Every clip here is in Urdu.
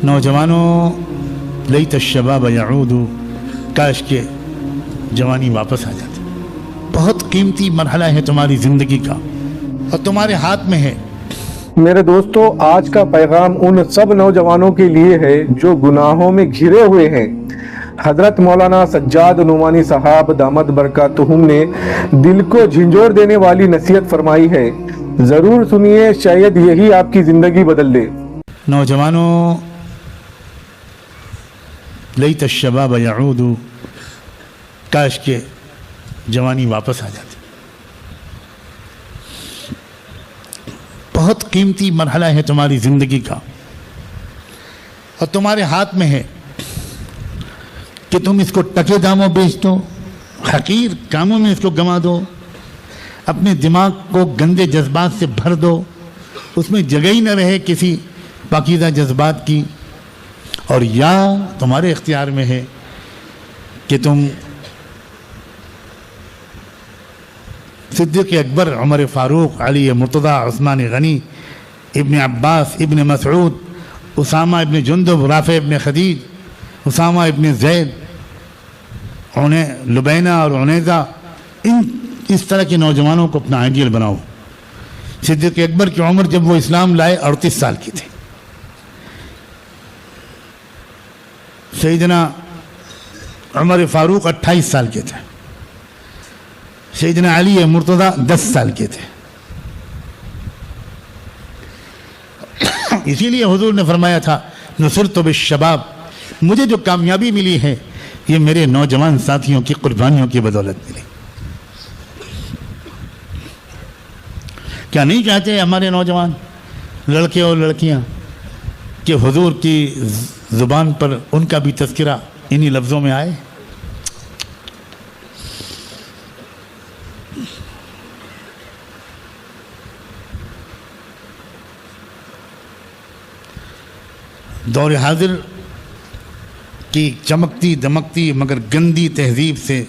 نوجوانوں لیت الشباب یعود، کاش کے جوانی واپس آ جاتی۔ بہت قیمتی مرحلہ ہے تمہاری زندگی کا اور تمہارے ہاتھ میں ہے۔ میرے دوستو، آج کا پیغام ان سب نوجوانوں کے لیے ہے جو گناہوں میں گھرے ہوئے ہیں۔ حضرت مولانا سجاد نعمانی صاحب دامت برکاتہم نے دل کو جھنجھوڑ دینے والی نصیحت فرمائی ہے، ضرور سنیے، شاید یہی آپ کی زندگی بدل دے۔ نوجوانوں لیت الشباب یعود، کاش کے جوانی واپس آ جاتی۔ بہت قیمتی مرحلہ ہے تمہاری زندگی کا اور تمہارے ہاتھ میں ہے کہ تم اس کو ٹکے داموں بیچ دو، حقیر کاموں میں اس کو گما دو، اپنے دماغ کو گندے جذبات سے بھر دو، اس میں جگہ ہی نہ رہے کسی پاکیزہ جذبات کی، اور یا تمہارے اختیار میں ہے کہ تم صدیق اکبر، عمر فاروق، علی مرتضی، عثمان غنی، ابن عباس، ابن مسعود، اسامہ ابن جندب، رافع ابن خدیج، اسامہ ابن زید، لبینہ اور عنیزہ، اس طرح کے نوجوانوں کو اپنا آئیڈیل بناؤ۔ صدیق اکبر کی عمر جب وہ اسلام لائے 38 سال کی تھی۔ سیدنا عمر فاروق 28 سال کے تھے۔ سیدنا علی مرتضی 10 سال کے تھے۔ اسی لیے حضور نے فرمایا تھا نصرت بالشباب، مجھے جو کامیابی ملی ہے یہ میرے نوجوان ساتھیوں کی قربانیوں کی بدولت ملی۔ کیا نہیں چاہتے ہمارے نوجوان لڑکے اور لڑکیاں کہ حضور کی زبان پر ان کا بھی تذکرہ انہی لفظوں میں آئے؟ دور حاضر کی چمکتی دمکتی مگر گندی تہذیب سے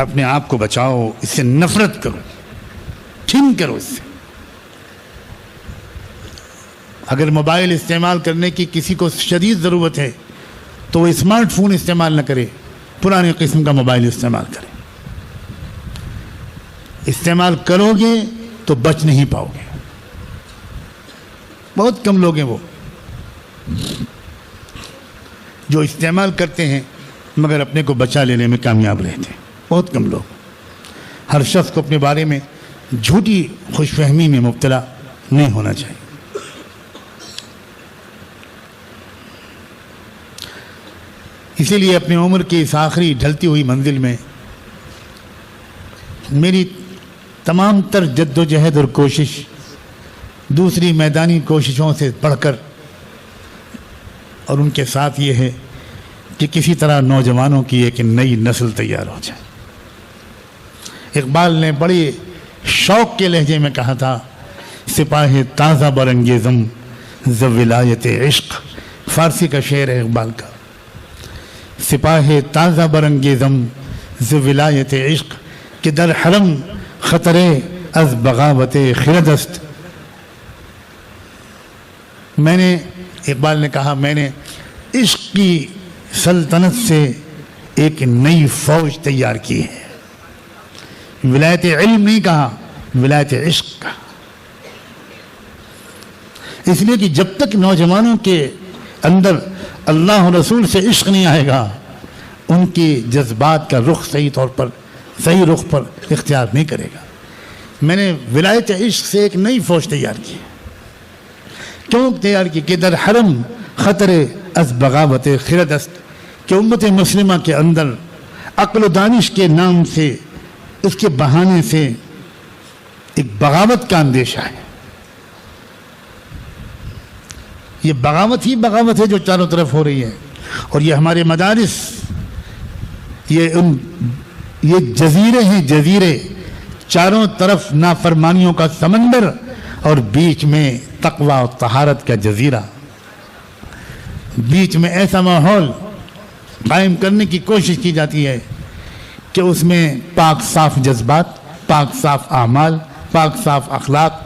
اپنے آپ کو بچاؤ، اس سے نفرت کرو، چھن کرو اس سے۔ اگر موبائل استعمال کرنے کی کسی کو شدید ضرورت ہے تو وہ اسمارٹ فون استعمال نہ کرے، پرانے قسم کا موبائل استعمال کرے۔ استعمال کرو گے تو بچ نہیں پاؤ گے۔ بہت کم لوگ ہیں وہ جو استعمال کرتے ہیں مگر اپنے کو بچا لینے میں کامیاب رہتے ہیں، بہت کم لوگ۔ ہر شخص کو اپنے بارے میں جھوٹی خوش فہمی میں مبتلا نہیں ہونا چاہیے۔ اسی لیے اپنی عمر کی اس آخری ڈھلتی ہوئی منزل میں میری تمام تر جد و جہد اور کوشش دوسری میدانی کوششوں سے بڑھ کر اور ان کے ساتھ یہ ہے کہ کسی طرح نوجوانوں کی ایک نئی نسل تیار ہو جائے۔ اقبال نے بڑی شوق کے لہجے میں کہا تھا، سپاہ تازہ برانگیزم ز ولایت عشق، فارسی کا شعر ہے اقبال کا۔ سپاہ تازہ برانگیزم ز ولایت عشق کہ در حرم خطرے از بغاوت خردست۔ میں نے، اقبال نے کہا، میں نے عشق کی سلطنت سے ایک نئی فوج تیار کی ہے۔ ولایت علم نہیں کہا، ولایت عشق کا۔ اس لیے کہ جب تک نوجوانوں کے اندر اللہ و رسول سے عشق نہیں آئے گا، ان کی جذبات کا رخ صحیح رخ پر اختیار نہیں کرے گا۔ میں نے ولایت عشق سے ایک نئی فوج تیار کی۔ کیوں تیار کی؟ کہ در حرم خطر از بغاوت خردست، کہ امت مسلمہ کے اندر عقل و دانش کے نام سے، اس کے بہانے سے ایک بغاوت کا اندیشہ ہے۔ یہ بغاوت ہی بغاوت ہے جو چاروں طرف ہو رہی ہے، اور یہ ہمارے مدارس، یہ جزیرے ہیں، جزیرے، چاروں طرف نافرمانیوں کا سمندر اور بیچ میں تقوی و طہارت کا جزیرہ۔ بیچ میں ایسا ماحول قائم کرنے کی کوشش کی جاتی ہے کہ اس میں پاک صاف جذبات، پاک صاف اعمال، پاک صاف اخلاق،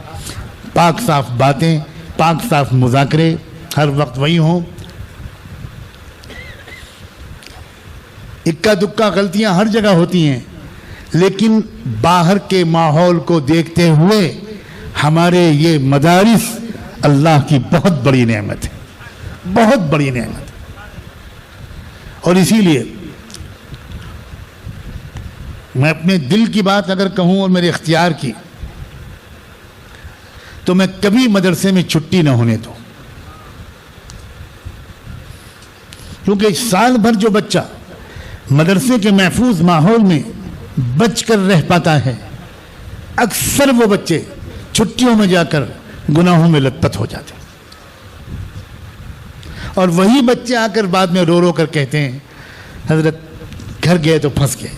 پاک صاف باتیں، پاک صاف مذاکرے ہر وقت وہی ہوں، اکا دکا غلطیاں ہر جگہ ہوتی ہیں، لیکن باہر کے ماحول کو دیکھتے ہوئے ہمارے یہ مدارس اللہ کی بہت بڑی نعمت ہے، بہت بڑی نعمت ہے۔ اور اسی لیے میں اپنے دل کی بات اگر کہوں اور میرے اختیار کی، تو میں کبھی مدرسے میں چھٹی نہ ہونے دوں، کیونکہ سال بھر جو بچہ مدرسے کے محفوظ ماحول میں بچ کر رہ پاتا ہے، اکثر وہ بچے چھٹیوں میں جا کر گناہوں میں لت پت ہو جاتے ہیں، اور وہی بچے آ کر بعد میں رو رو کر کہتے ہیں حضرت گھر گئے تو پھنس گئے۔